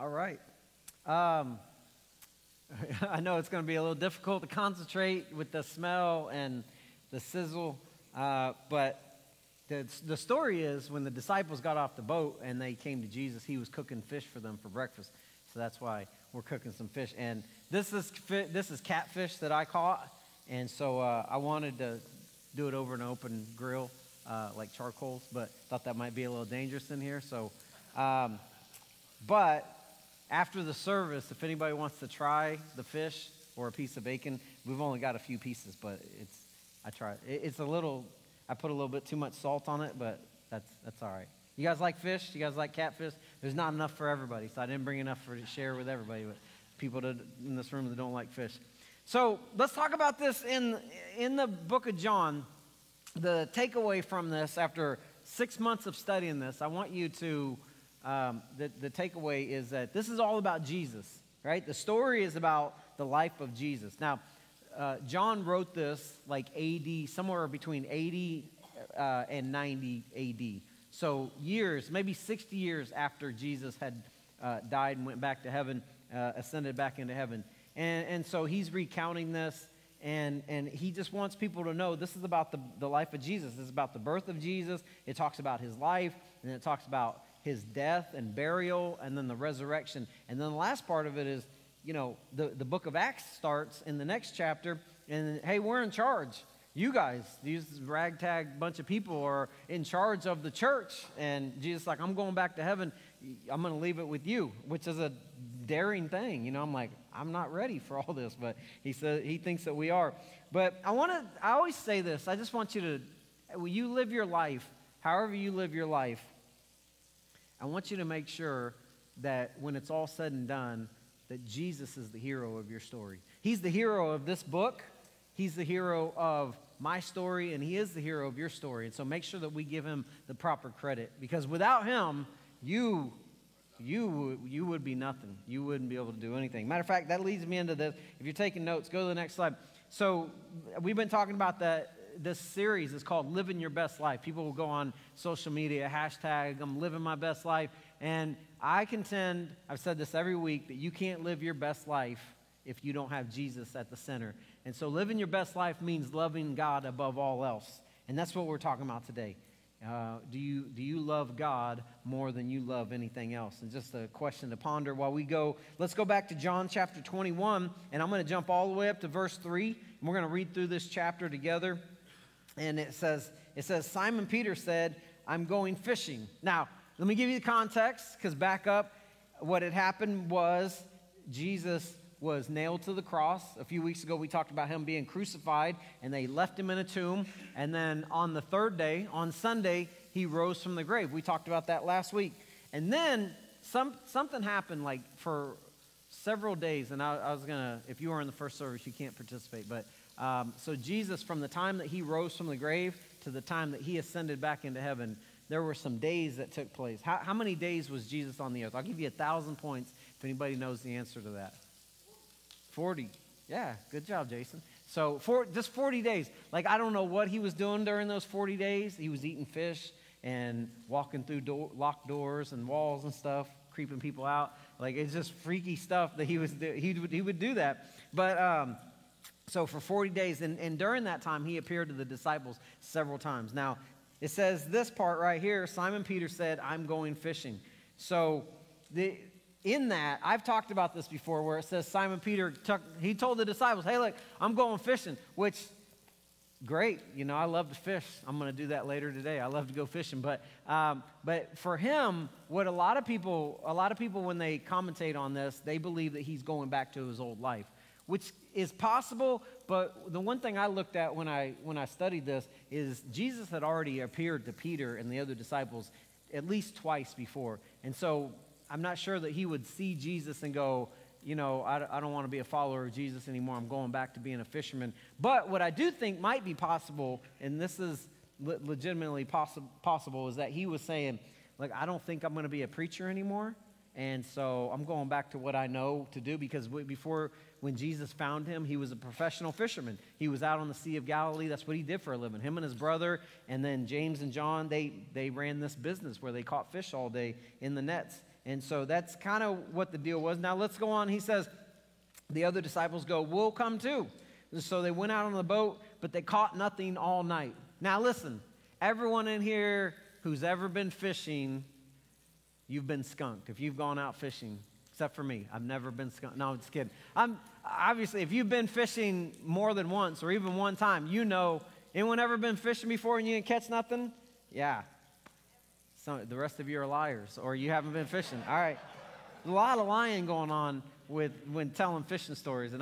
All right. I know it's going to be a little difficult to concentrate with the smell and the sizzle, but the story is when the disciples got off the boat and they came to Jesus, he was cooking fish for them for breakfast. So that's why we're cooking some fish. And this is catfish that I caught, and so I wanted to do it over an open grill, like charcoals, but thought that might be a little dangerous in here. So, but after the service, if anybody wants to try the fish or a piece of bacon, we've only got a few pieces, but it's a little, I put a little bit too much salt on it, but that's all right. You guys like fish? You guys like catfish? There's not enough for everybody, so I didn't bring enough to share with everybody, but people in this room that don't like fish. So let's talk about this in the book of John. The takeaway from this, after 6 months of studying this, I want you to, the takeaway is that this is all about Jesus, right? The story is about the life of Jesus. Now, John wrote this like AD, somewhere between 80 and 90 AD. So years, maybe 60 years after Jesus had died and went back to heaven, ascended back into heaven. And so he's recounting this, and he just wants people to know this is about the life of Jesus. This is about the birth of Jesus. It talks about his life, and it talks about his death and burial, and then the resurrection. And then the last part of it is, you know, the book of Acts starts in the next chapter, and hey, we're in charge. You guys, these ragtag bunch of people are in charge of the church. And Jesus is like, I'm going back to heaven. I'm going to leave it with you, which is a daring thing. You know, I'm like, I'm not ready for all this, but he thinks that we are. But I always say this. I just want you to, when you live your life, however you live your life, I want you to make sure that when it's all said and done, that Jesus is the hero of your story. He's the hero of this book. He's the hero of my story, and he is the hero of your story. And so make sure that we give him the proper credit, because without him, you would be nothing. You wouldn't be able to do anything. Matter of fact, that leads me into this. If you're taking notes, go to the next slide. So we've been talking about that. This series is called Living Your Best Life. People will go on social media, hashtag, I'm living my best life. And I contend, I've said this every week, that you can't live your best life if you don't have Jesus at the center. And so living your best life means loving God above all else. And that's what we're talking about today. Do you love God more than you love anything else? And just a question to ponder while we go. Let's go back to John chapter 21, and I'm going to jump all the way up to verse 3. And we're going to read through this chapter together. And it says, Simon Peter said, I'm going fishing. Now, let me give you the context, because back up, what had happened was Jesus was nailed to the cross. A few weeks ago, we talked about him being crucified, and they left him in a tomb. And then on the third day, on Sunday, he rose from the grave. We talked about that last week. And then something happened, like for several days. And I was going to, if you were in the first service, you can't participate. But so Jesus, from the time that he rose from the grave to the time that he ascended back into heaven, there were some days that took place. How many days was Jesus on the earth? I'll give you 1,000 points if anybody knows the answer to that. 40. Yeah, good job, Jason. So just 40 days. Like, I don't know what he was doing during those 40 days. He was eating fish and walking through locked doors and walls and stuff, creeping people out. Like, it's just freaky stuff that he would do that. But so for 40 days, and during that time, he appeared to the disciples several times. Now, it says this part right here, Simon Peter said, I'm going fishing. So in that, I've talked about this before, where it says Simon Peter, he told the disciples, hey, look, I'm going fishing, which, great. You know, I love to fish. I'm going to do that later today. I love to go fishing. But for him, what a lot of people, when they commentate on this, they believe that he's going back to his old life, which is possible. But the one thing I looked at when I studied this is Jesus had already appeared to Peter and the other disciples at least twice before. And so I'm not sure that he would see Jesus and go, you know, I don't want to be a follower of Jesus anymore. I'm going back to being a fisherman. But what I do think might be possible, and this is legitimately possible, is that he was saying, like, I don't think I'm going to be a preacher anymore. And so I'm going back to what I know to do, because before, when Jesus found him, he was a professional fisherman. He was out on the Sea of Galilee. That's what he did for a living. Him and his brother, and then James and John, they ran this business where they caught fish all day in the nets. And so that's kind of what the deal was. Now let's go on. He says, the other disciples go, we'll come too. And so they went out on the boat, but they caught nothing all night. Now listen, everyone in here who's ever been fishing, you've been skunked if you've gone out fishing, except for me. I've never been skunked. No, I'm just kidding. Obviously, if you've been fishing more than once or even one time, you know. Anyone ever been fishing before and you didn't catch nothing? Yeah. So the rest of you are liars, or you haven't been fishing. All right. There's a lot of lying going on when telling fishing stories, and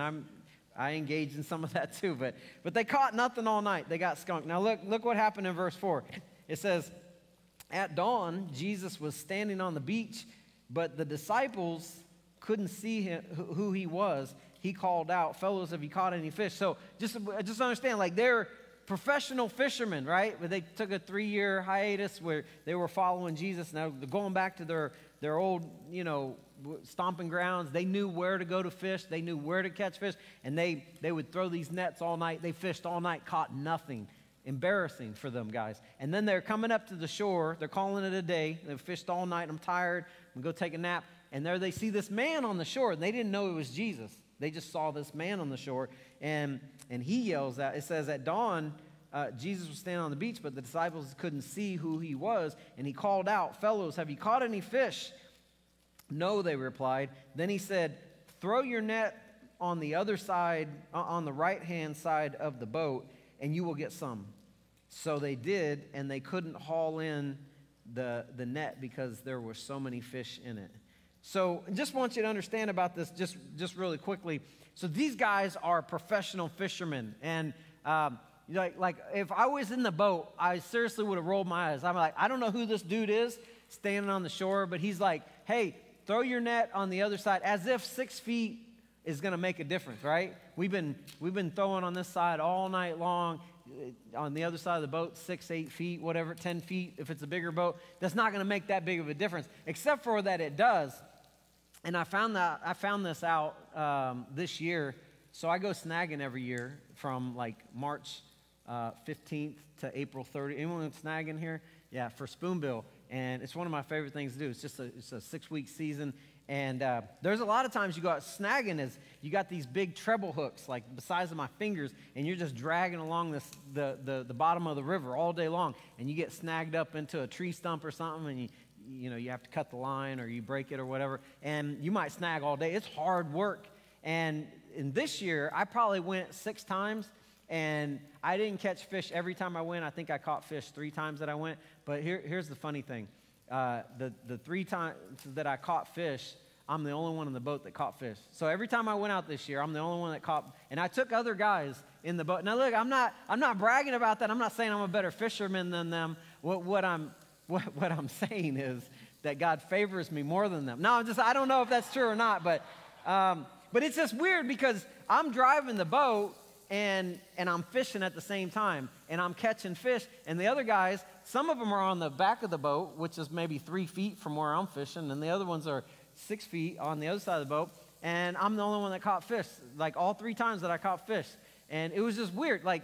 I engage in some of that too. But they caught nothing all night. They got skunked. Now look what happened in verse 4. It says, at dawn, Jesus was standing on the beach, but the disciples couldn't see him, who he was. He called out, fellows, have you caught any fish? So just understand, like, they're professional fishermen, right? But they took a 3-year hiatus where they were following Jesus. Now they're going back to their old, stomping grounds. They knew where to go to fish. They knew where to catch fish. And they would throw these nets all night. They fished all night, caught nothing. Embarrassing for them, guys. And then they're coming up to the shore. They're calling it a day. They've fished all night. I'm tired. I'm going to go take a nap. And there they see this man on the shore. And they didn't know it was Jesus. They just saw this man on the shore. And he yells out. It says, at dawn, Jesus was standing on the beach, but the disciples couldn't see who he was. And he called out, fellows, have you caught any fish? No, they replied. Then he said, throw your net on the other side, on the right-hand side of the boat, and you will get some. So they did, and they couldn't haul in the net because there were so many fish in it. So I just want you to understand about this just really quickly. So these guys are professional fishermen. And like if I was in the boat, I seriously would have rolled my eyes. I'm like, I don't know who this dude is standing on the shore, but he's like, hey, throw your net on the other side, as if 6 feet is going to make a difference, right? We've been throwing on this side all night long. On the other side of the boat, 6, 8 feet, whatever, 10 feet, if it's a bigger boat, that's not going to make that big of a difference, except for that it does. And I found this out this year. So I go snagging every year from like March 15th to April 30th. Anyone snagging here? Yeah, for spoonbill. And it's one of my favorite things to do. It's a 6-week season. And there's a lot of times you go out snagging is you got these big treble hooks like the size of my fingers, and you're just dragging along the bottom of the river all day long, and you get snagged up into a tree stump or something, and you have to cut the line or you break it or whatever, and you might snag all day. It's hard work. And in this year, I probably went 6 times, and I didn't catch fish every time I went. I think I caught fish 3 times that I went. But here's the funny thing. The 3 times that I caught fish, I'm the only one in the boat that caught fish. So every time I went out this year, I'm the only one that caught. And I took other guys in the boat. Now look, I'm not bragging about that. I'm not saying I'm a better fisherman than them. What I'm saying is that God favors me more than them. No, I don't know if that's true or not. But it's just weird because I'm driving the boat and I'm fishing at the same time, and I'm catching fish. And the other guys, some of them are on the back of the boat, which is maybe 3 feet from where I'm fishing, and the other ones are 6 feet on the other side of the boat, and I'm the only one that caught fish, like all 3 times that I caught fish. And it was just weird. Like,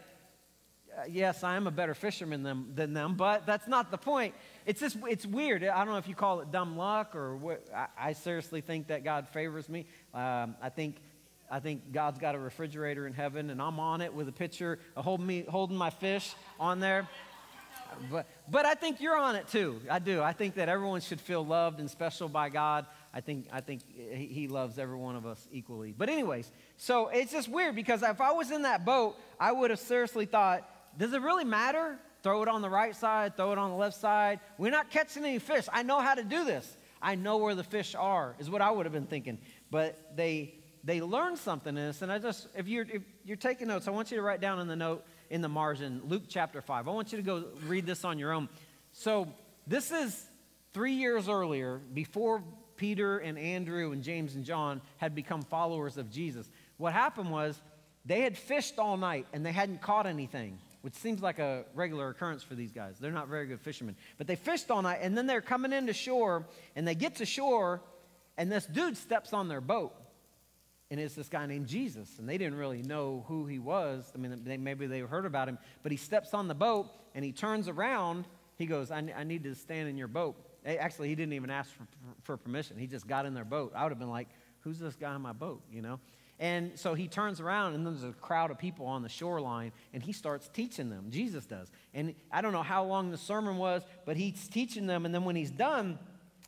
yes, I am a better fisherman than them, but that's not the point. It's weird. I don't know if you call it dumb luck or what. I seriously think that God favors me. I think God's got a refrigerator in heaven, and I'm on it with a pitcher holding my fish on there. But I think you're on it too. I do. I think that everyone should feel loved and special by God. I think he loves every one of us equally. But anyways, so it's just weird because if I was in that boat, I would have seriously thought, does it really matter? Throw it on the right side, throw it on the left side. We're not catching any fish. I know how to do this. I know where the fish are, is what I would have been thinking. But they learned something in this. And if you're taking notes, I want you to write down in the note in the margin, Luke chapter 5. I want you to go read this on your own. So this is 3 years earlier, before Peter and Andrew and James and John had become followers of Jesus. What happened was they had fished all night and they hadn't caught anything, which seems like a regular occurrence for these guys. They're not very good fishermen. But they fished all night, and then they're coming into shore, and they get to shore, and this dude steps on their boat. And it's this guy named Jesus, and they didn't really know who he was. I mean, maybe they heard about him, but he steps on the boat, and he turns around. He goes, I need to stand in your boat. Actually, he didn't even ask for permission. He just got in their boat. I would have been like, who's this guy on my boat, you know? And so he turns around, and there's a crowd of people on the shoreline, and he starts teaching them. Jesus does. And I don't know how long the sermon was, but he's teaching them, and then when he's done,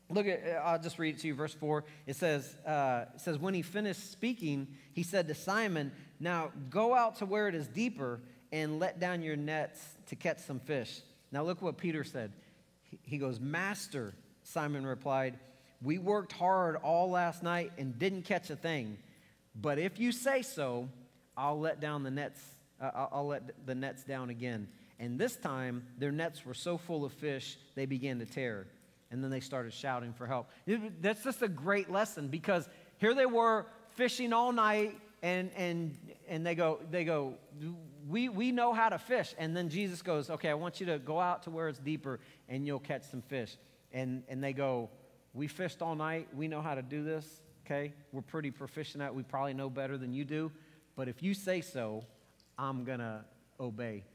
look at, I'll just read it to you, verse 4. It says, when he finished speaking, he said to Simon, now go out to where it is deeper and let down your nets to catch some fish. Now look what Peter said. He goes, Master, Simon replied, we worked hard all last night and didn't catch a thing. But if you say so, I'll let down the nets. I'll let the nets down again. And this time, their nets were so full of fish, they began to tear. And then they started shouting for help. That's just a great lesson, because here they were fishing all night, and they go, we know how to fish. And then Jesus goes, okay, I want you to go out to where it's deeper, and you'll catch some fish. And they go, we fished all night. We know how to do this. Okay, we're pretty proficient at it. We probably know better than you do. But if you say so, I'm going to obey.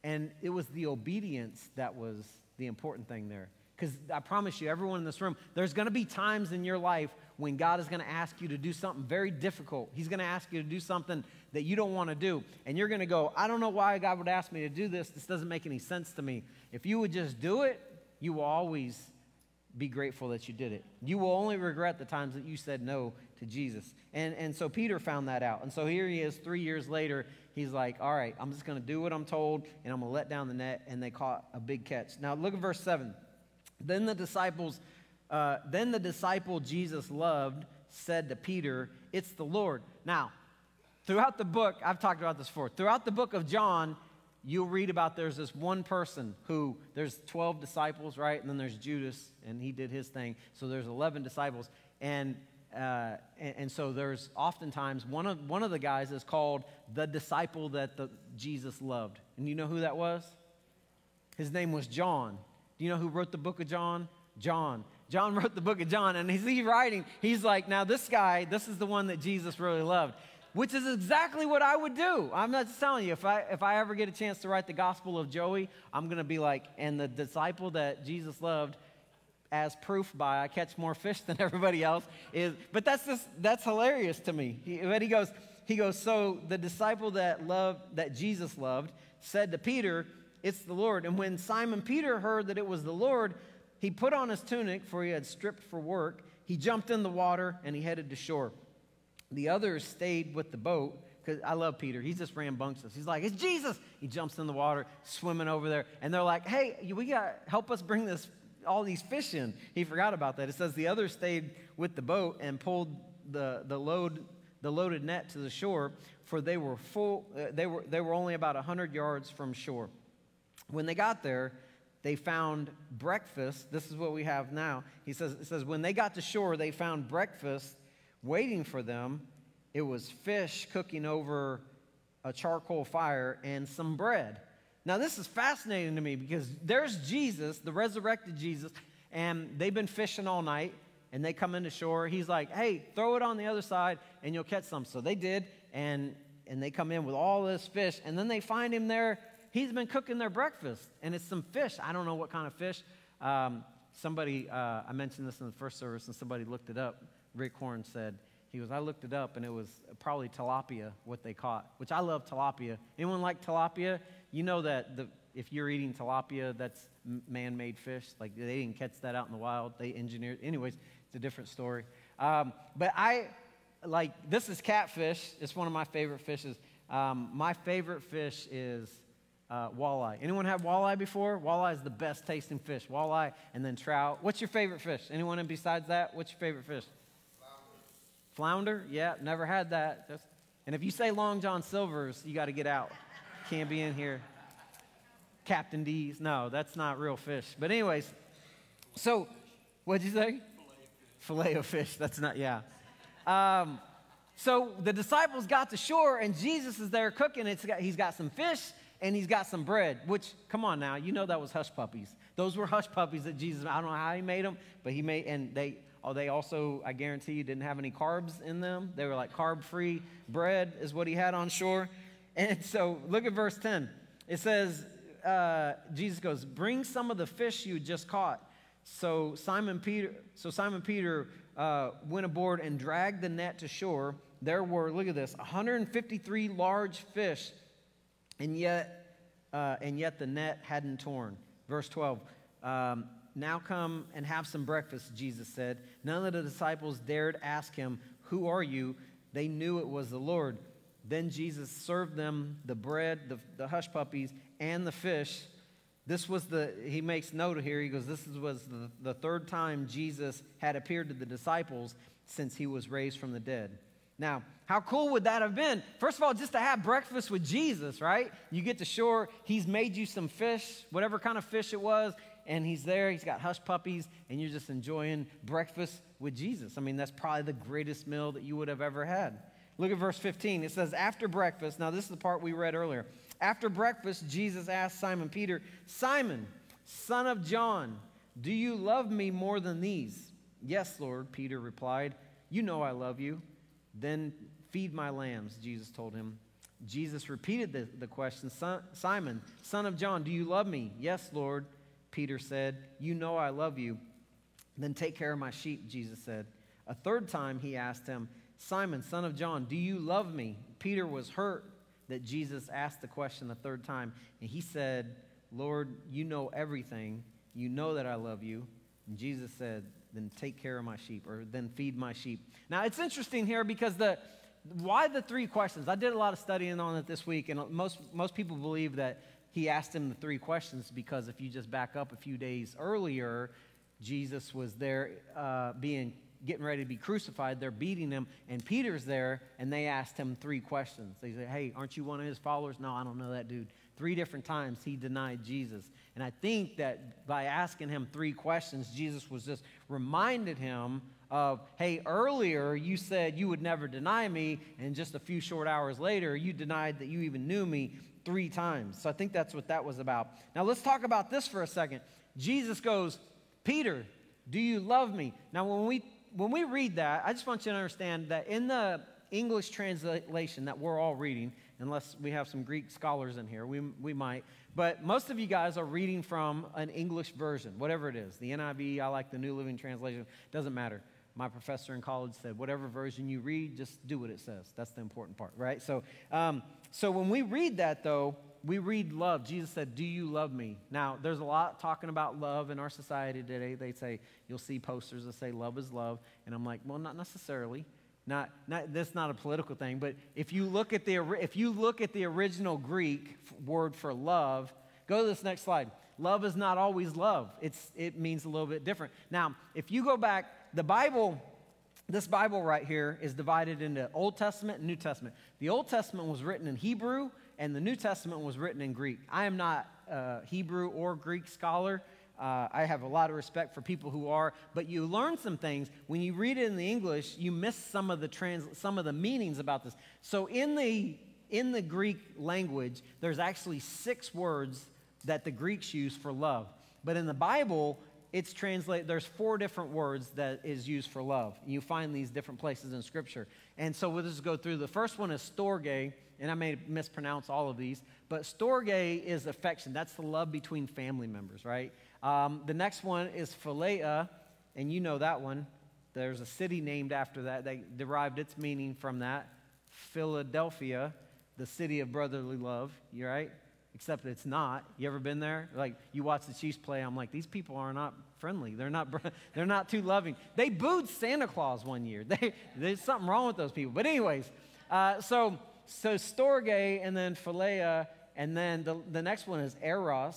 And it was the obedience that was the important thing there. Because I promise you, everyone in this room, there's going to be times in your life when God is going to ask you to do something very difficult. He's going to ask you to do something that you don't want to do. And you're going to go, I don't know why God would ask me to do this. This doesn't make any sense to me. If you would just do it, you will always be grateful that you did it. You will only regret the times that you said no to Jesus. And so Peter found that out. And so here he is 3 years later. He's like, all right, I'm just going to do what I'm told, and I'm going to let down the net. And they caught a big catch. Now look at verse 7. Then the disciple Jesus loved said to Peter, it's the Lord. Now, throughout the book, I've talked about this before. Throughout the book of John, you'll read about there's this one person who, there's 12 disciples, right? And then there's Judas, and he did his thing. So there's 11 disciples. And so there's oftentimes, one of the guys is called the disciple that Jesus loved. And you know who that was? His name was John. Do you know who wrote the book of John? John. John wrote the book of John, and he's writing, he's like, now this guy, this is the one that Jesus really loved. Which is exactly what I would do. I'm not just telling you, if I ever get a chance to write the Gospel of Joey, I'm going to be like, and the disciple that Jesus loved, as proof by I catch more fish than everybody else is. But that's hilarious to me. He goes, so the disciple that Jesus loved said to Peter, it's the Lord. And when Simon Peter heard that it was the Lord, he put on his tunic, for he had stripped for work. He jumped in the water, and he headed to shore. The others stayed with the boat, because I love Peter. He's just rambunctious. He's like, it's Jesus. He jumps in the water, swimming over there. And they're like, hey, help us bring all these fish in. He forgot about that. It says the others stayed with the boat and pulled the loaded net to the shore, for they were full. They were only about 100 yards from shore. When they got there, they found breakfast. This is what we have now. It says, when they got to shore, they found breakfast waiting for them. It was fish cooking over a charcoal fire and some bread. Now, this is fascinating to me, because there's Jesus, the resurrected Jesus, and they've been fishing all night, and they come into shore. He's like, hey, throw it on the other side, and you'll catch some. So they did, and they come in with all this fish, and then they find him there. He's been cooking their breakfast, and it's some fish. I don't know what kind of fish. I mentioned this in the first service, and somebody looked it up. Rick Horn said, I looked it up, and it was probably tilapia, what they caught, which I love tilapia. Anyone like tilapia? You know that if you're eating tilapia, that's man-made fish. Like, they didn't catch that out in the wild. They engineered. Anyways, it's a different story. But this is catfish. It's one of my favorite fishes. My favorite fish is walleye. Anyone have walleye before? Walleye is the best tasting fish. Walleye and then trout. What's your favorite fish? Anyone besides that? What's your favorite fish? Flounder? Yeah, never had that. And if you say Long John Silver's, you got to get out. Can't be in here. Captain D's. No, that's not real fish. But anyways, so what'd you say? Filet of fish. That's not, yeah. So the disciples got to shore, and Jesus is there cooking. He's got some fish, and he's got some bread, which, come on now, you know that was hush puppies. Those were hush puppies that Jesus, I don't know how he made them, but he made, and they also, I guarantee you, didn't have any carbs in them. They were like carb-free bread is what he had on shore. And so look at verse 10. It says, Jesus goes, bring some of the fish you just caught. Simon Peter went aboard and dragged the net to shore. There were, look at this, 153 large fish, and yet the net hadn't torn. Verse 12, now come and have some breakfast, Jesus said. None of the disciples dared ask him, who are you? They knew it was the Lord. Then Jesus served them the bread, the hush puppies, and the fish. He makes note here, he goes, this was the third time Jesus had appeared to the disciples since he was raised from the dead. Now, how cool would that have been? First of all, just to have breakfast with Jesus, right? You get to shore, he's made you some fish, whatever kind of fish it was, and he's there, he's got hush puppies, and you're just enjoying breakfast with Jesus. I mean, that's probably the greatest meal that you would have ever had. Look at verse 15. It says, after breakfast, now this is the part we read earlier. After breakfast, Jesus asked Simon Peter, Simon, son of John, do you love me more than these? Yes, Lord, Peter replied. You know I love you. Then feed my lambs, Jesus told him. Jesus repeated the question, Simon, son of John, do you love me? Yes, Lord, Peter said. You know I love you. Then take care of my sheep, Jesus said. A third time he asked him, Simon, son of John, do you love me? Peter was hurt that Jesus asked the question the third time, and he said, Lord, you know everything. You know that I love you. And Jesus said, then take care of my sheep, or then feed my sheep. Now, it's interesting here because why the three questions? I did a lot of studying on it this week, and most people believe that he asked him the three questions because if you just back up a few days earlier, Jesus was there getting ready to be crucified. They're beating him, and Peter's there, and they asked him three questions. They said, hey, aren't you one of his followers? No, I don't know that dude. 3 different times he denied Jesus. And I think that by asking him 3 questions, Jesus was just reminded him of, hey, earlier you said you would never deny me, and just a few short hours later, you denied that you even knew me 3 times. So I think that's what that was about. Now let's talk about this for a second. Jesus goes, Peter, do you love me? Now when we read that, I just want you to understand that in the English translation that we're all reading, unless we have some Greek scholars in here, we might, but most of you guys are reading from an English version, whatever it is. The NIV, I like the New Living Translation, doesn't matter. My professor in college said, whatever version you read, just do what it says. That's the important part, right? So when we read that, though, we read love. Jesus said, do you love me? Now, there's a lot talking about love in our society today. They say, you'll see posters that say love is love. And I'm like, well, not necessarily. That's not a political thing. But if you look at the original Greek word for love, go to this next slide. Love is not always love. It means a little bit different. Now, if you go back, this Bible right here is divided into Old Testament and New Testament. The Old Testament was written in Hebrew, and the New Testament was written in Greek. I am not a Hebrew or Greek scholar. I have a lot of respect for people who are, but you learn some things. When you read it in the English, you miss some of the meanings about this. So in the Greek language, there's actually 6 words that the Greeks use for love. But in the Bible, it's translated, there's 4 different words that is used for love. You find these different places in Scripture. And so we'll just go through. The first one is storge, and I may mispronounce all of these, but storge is affection. That's the love between family members, right? The next one is philea, and you know that one. There's a city named after that. They derived its meaning from that. Philadelphia, the city of brotherly love, you right? Except it's not. You ever been there? Like, you watch the Chiefs play, I'm like, these people are not friendly. They're not too loving. They booed Santa Claus one year. There's something wrong with those people. But anyways, so storge, and then philea, and then the next one is eros.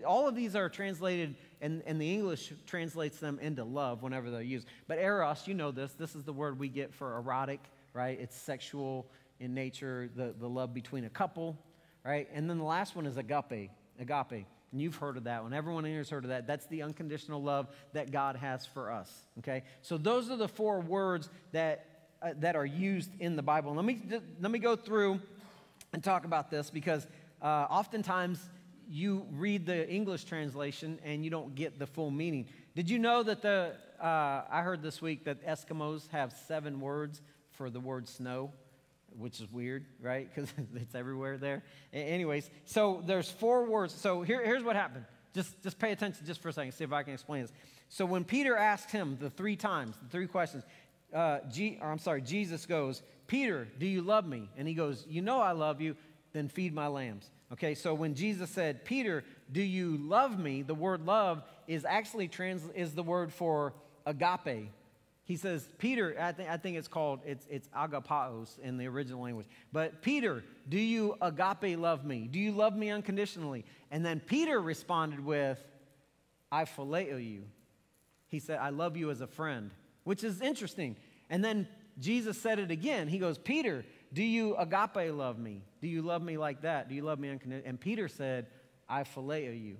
All of these are translated, and the English translates them into love whenever they're used. But eros, you know this. This is the word we get for erotic, right? It's sexual in nature, the love between a couple, right? And then the last one is agape. And you've heard of that one. Everyone in here has heard of that. That's the unconditional love that God has for us, okay? So those are the 4 words that are used in the Bible. Let me go through and talk about this because oftentimes you read the English translation and you don't get the full meaning. Did you know that I heard this week that Eskimos have 7 words for the word snow, which is weird, right? Because it's everywhere there. Anyways, so there's 4 words. So here's what happened. Just pay attention just for a second, see if I can explain this. So when Peter asked him the 3 times, the 3 questions, Jesus goes, Peter, do you love me? And he goes, you know I love you, then feed my lambs. Okay, so when Jesus said, Peter, do you love me? The word love is actually is the word for agape. He says, Peter, I think it's called, it's agapaos in the original language. But Peter, do you agape love me? Do you love me unconditionally? And then Peter responded with, I phileo you. He said, I love you as a friend, which is interesting. And then Jesus said it again. He goes, Peter, do you agape love me? Do you love me like that? Do you love me unconditionally? And Peter said, I phileo you.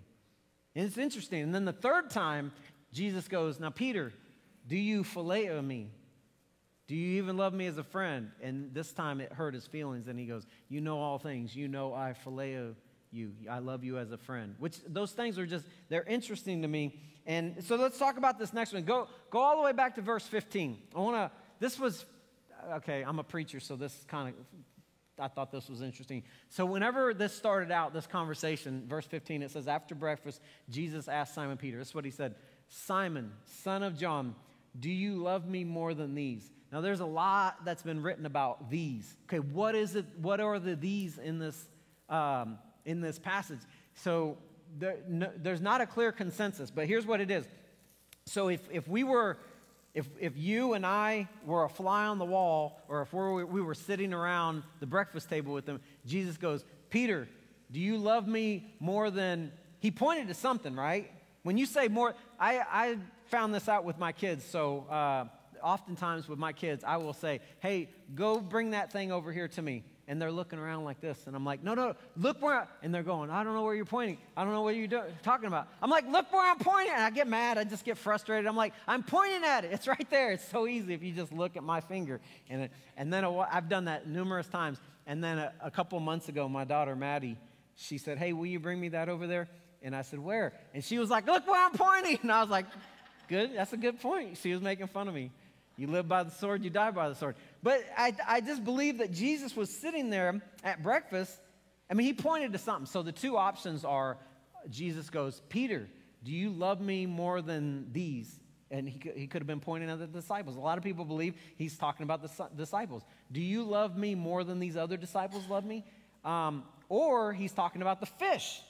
And it's interesting. And then the 3rd time, Jesus goes, now Peter, do you phileo me? Do you even love me as a friend? And this time it hurt his feelings. And he goes, you know all things. You know I phileo you. I love you as a friend. Which those things are just, they're interesting to me. And so let's talk about this next one. Go all the way back to verse 15. Okay, I'm a preacher, so I thought this was interesting. So whenever this started out, this conversation, verse 15, it says, after breakfast, Jesus asked Simon Peter, this is what he said, Simon, son of John, do you love me more than these? Now, there's a lot that's been written about these. Okay, what is it? What are the these in this passage? So there's not a clear consensus, but here's what it is. So if you and I were a fly on the wall, or if we were sitting around the breakfast table with them, Jesus goes, Peter, do you love me more than, he pointed to something, right? When you say more, I found this out with my kids, so oftentimes with my kids, I will say, hey, go bring that thing over here to me. And they're looking around like this, and I'm like, no, look where, and they're going, I don't know where you're pointing. I don't know what you're talking about. I'm like, look where I'm pointing, and I get mad. I just get frustrated. I'm like, I'm pointing at it. It's right there. It's so easy if you just look at my finger. And then I've done that numerous times. And then a couple months ago, my daughter, Maddie, she said, hey, will you bring me that over there? And I said, where? And she was like, look where I'm pointing. And I was like, good, that's a good point. She was making fun of me. You live by the sword, you die by the sword. But I just believe that Jesus was sitting there at breakfast. I mean, he pointed to something. So the 2 options are, Jesus goes, Peter, do you love me more than these? And he could have been pointing at the disciples. A lot of people believe he's talking about the disciples. Do you love me more than these other disciples love me? Or he's talking about the fish.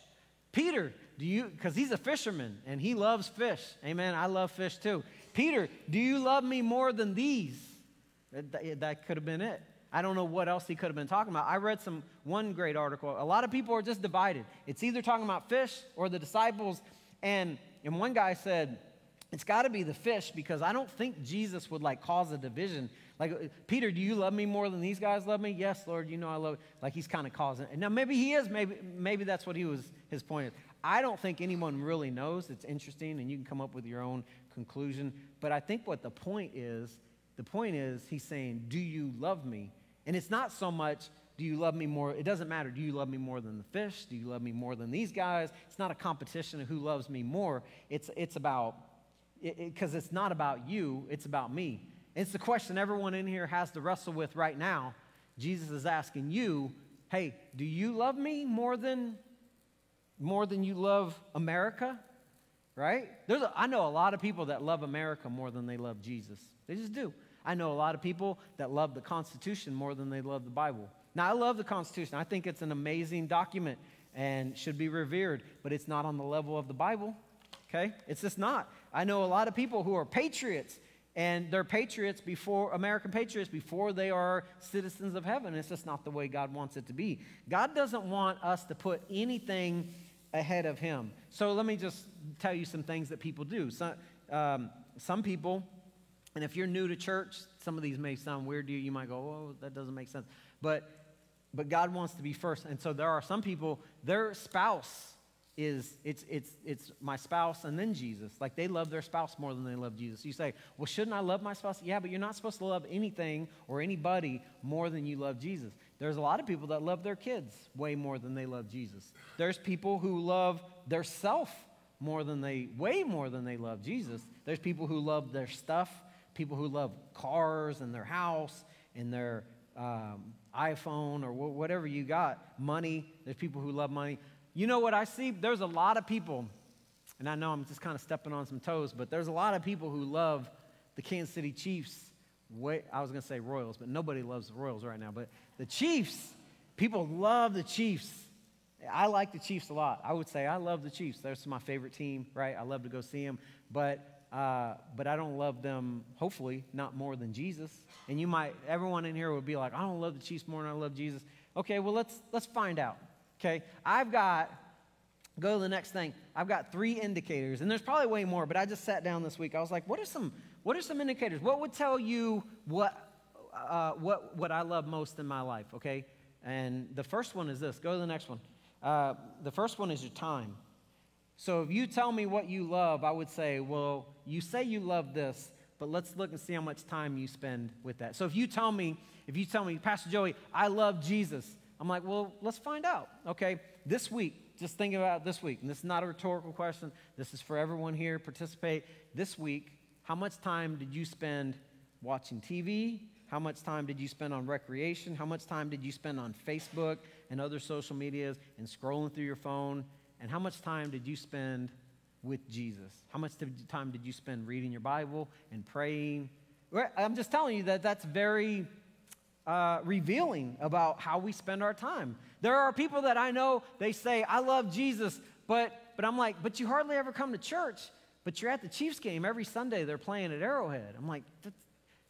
Peter, do you, because he's a fisherman and he loves fish. Amen, I love fish too. Peter, do you love me more than these? That could have been it. I don't know what else he could have been talking about. I read one great article. A lot of people are just divided. It's either talking about fish or the disciples. And one guy said, it's got to be the fish, because I don't think Jesus would cause a division. Like, Peter, do you love me more than these guys love me? Yes, Lord, you know I love it. Like, he's kind of causing it. Now, maybe he is. Maybe that's what his point is. I don't think anyone really knows. It's interesting, and you can come up with your own conclusion. But I think what the point is he's saying, do you love me? And it's not so much, do you love me more? It doesn't matter. Do you love me more than the fish? Do you love me more than these guys? It's not a competition of who loves me more. It's about, because it's not about you, it's about me. It's the question everyone in here has to wrestle with right now. Jesus is asking you, hey, do you love me more than you love America? Right? I know a lot of people that love America more than they love Jesus. They just do. I know a lot of people that love the Constitution more than they love the Bible. Now, I love the Constitution. I think it's an amazing document and should be revered, but it's not on the level of the Bible, okay? It's just not. I know a lot of people who are patriots, and they're patriots American patriots before they are citizens of heaven. It's just not the way God wants it to be. God doesn't want us to put anything ahead of him. So let me just tell you some things that people do. Some people, and if you're new to church, some of these may sound weird to you. You might go, oh, that doesn't make sense. But God wants to be first. And so there are some people, their spouse it's my spouse and then Jesus. Like, they love their spouse more than they love Jesus. You say, well, shouldn't I love my spouse? Yeah, but you're not supposed to love anything or anybody more than you love Jesus. There's a lot of people that love their kids way more than they love Jesus. There's people who love their self way more than they love Jesus. There's people who love their stuff, people who love cars and their house and their iPhone or whatever you got, money. There's people who love money. You know what I see? There's a lot of people and I know I'm just kind of stepping on some toes, but there's a lot of people who love the Kansas City Chiefs. I was going to say Royals, but nobody loves the Royals right now. But the Chiefs, people love the Chiefs. I like the Chiefs a lot. I would say I love the Chiefs. They're my favorite team, right? I love to go see them. But I don't love them, hopefully, not more than Jesus. And everyone in here would be like, I don't love the Chiefs more than I love Jesus. Okay, well, let's find out. Okay, go to the next thing. I've got 3 indicators, and there's probably way more, but I just sat down this week. I was like, what are some indicators? What would tell you what I love most in my life, okay? And the first one is this. Go to the next one. The first one is your time. So if you tell me what you love, I would say, well, you say you love this, but let's look and see how much time you spend with that. So if you tell me, Pastor Joey, I love Jesus, I'm like, well, let's find out, okay? This week, just think about this week, and this is not a rhetorical question. This is for everyone here, participate. This week, how much time did you spend watching TV? How much time did you spend on recreation? How much time did you spend on Facebook and other social medias and scrolling through your phone? And how much time did you spend with Jesus? How much time did you spend reading your Bible and praying? I'm just telling you that's very revealing about how we spend our time. There are people that I know, they say, I love Jesus, but I'm like, but you hardly ever come to church, but you're at the Chiefs game every Sunday they're playing at Arrowhead. I'm like,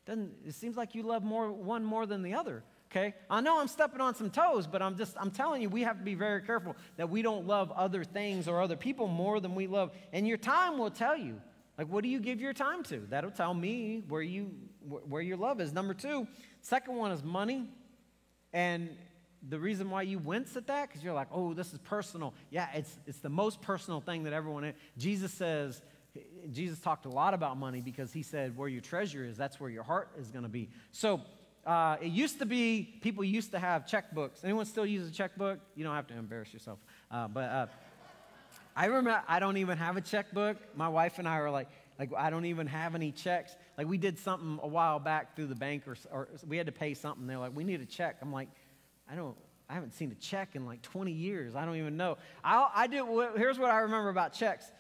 it seems like you love one more than the other. Okay, I know I'm stepping on some toes, but I'm telling you, we have to be very careful that we don't love other things or other people more than we love. And your time will tell you, like, what do you give your time to? That'll tell me where your love is. Number 2, second one is money. And the reason why you wince at that, because you're like, oh, this is personal. Yeah, it's the most personal thing that everyone, Jesus talked a lot about money because he said, where your treasure is, that's where your heart is going to be. So, it used to be, people used to have checkbooks. Anyone still use a checkbook? You don't have to embarrass yourself. But I remember I don't even have a checkbook. My wife and I were like I don't even have any checks. Like we did something a while back through the bank or we had to pay something. They're like, we need a check. I'm like, I haven't seen a check in like 20 years. I don't even know. Here's what I remember about checks.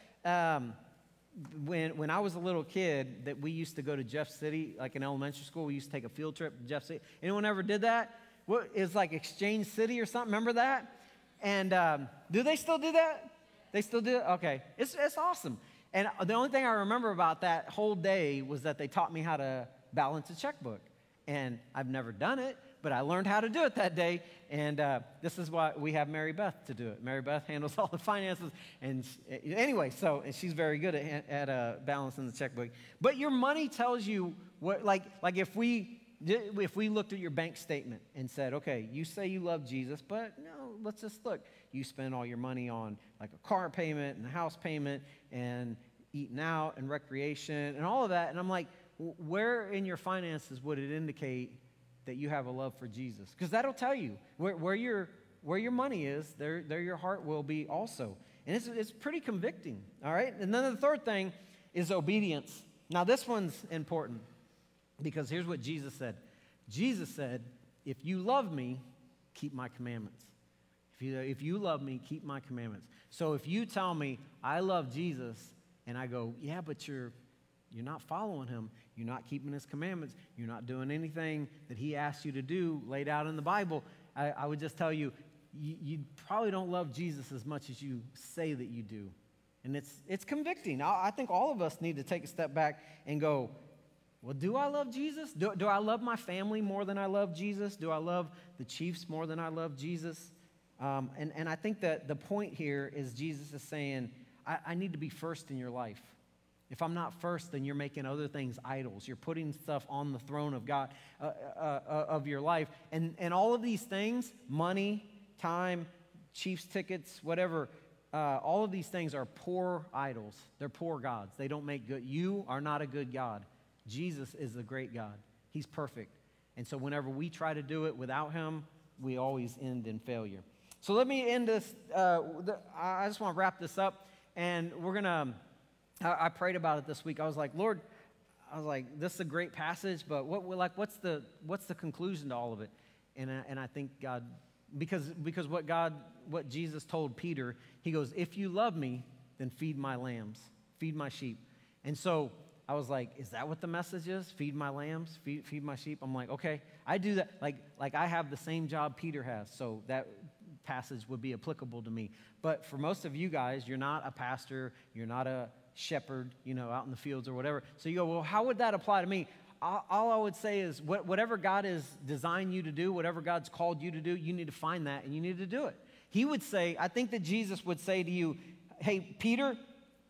When I was a little kid, that we used to go to Jeff City, like in elementary school, we used to take a field trip to Jeff City. Anyone ever did that? It's like Exchange City or something. Remember that? And do they still do that? They still do it? Okay. It's awesome. And the only thing I remember about that whole day was that they taught me how to balance a checkbook. And I've never done it, but I learned how to do it that day. And this is why we have Mary Beth to do it. Mary Beth handles all the finances. And anyway, and she's very good at balancing the checkbook. But your money tells you what, like if we looked at your bank statement and said, okay, you say you love Jesus, but no, let's just look. You spend all your money on like a car payment and a house payment and eating out and recreation and all of that. And I'm like, where in your finances would it indicate that you have a love for Jesus? Because that'll tell you where your money is, there your heart will be also. And it's pretty convicting, all right? And then the third thing is obedience. Now this one's important because here's what Jesus said. Jesus said, if you love me, keep my commandments. If you love me, keep my commandments. So if you tell me I love Jesus and I go, yeah, but you're not following him. You're not keeping his commandments. You're not doing anything that he asked you to do laid out in the Bible. I would just tell you, you probably don't love Jesus as much as you say that you do. And it's convicting. I think all of us need to take a step back and go, well, do I love Jesus? Do I love my family more than I love Jesus? Do I love the Chiefs more than I love Jesus? And I think that the point here is Jesus is saying, I need to be first in your life. If I'm not first, then you're making other things idols. You're putting stuff on the throne of God, of your life. And all of these things, money, time, Chiefs tickets, whatever, all of these things are poor idols. They're poor gods. They don't make good. You are not a good God. Jesus is a great God. He's perfect. And so whenever we try to do it without him, we always end in failure. So let me end this. I just want to wrap this up. And we're going to... I prayed about it this week. I was like, Lord, this is a great passage, but what's the conclusion to all of it? And I think God, because what Jesus told Peter, he goes, if you love me, then feed my lambs, feed my sheep. And so I was like, is that what the message is? Feed my lambs, feed my sheep? I'm like, okay, I do that. Like I have the same job Peter has, so that passage would be applicable to me. But for most of you guys, you're not a pastor, you're not a shepherd, out in the fields or whatever. So you go, well, how would that apply to me? All I would say is whatever God has designed you to do, whatever God's called you to do, you need to find that and you need to do it. He would say, I think that Jesus would say to you, hey, Peter,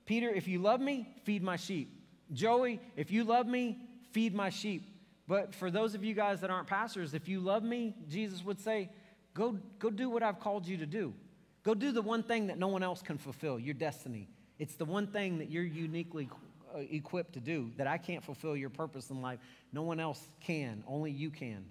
if you love me, feed my sheep. Joey, if you love me, feed my sheep. But for those of you guys that aren't pastors, if you love me, Jesus would say, go do what I've called you to do. Go do the one thing that no one else can fulfill, your destiny. It's the one thing that you're uniquely equipped to do, that I can't fulfill your purpose in life. No one else can, only you can.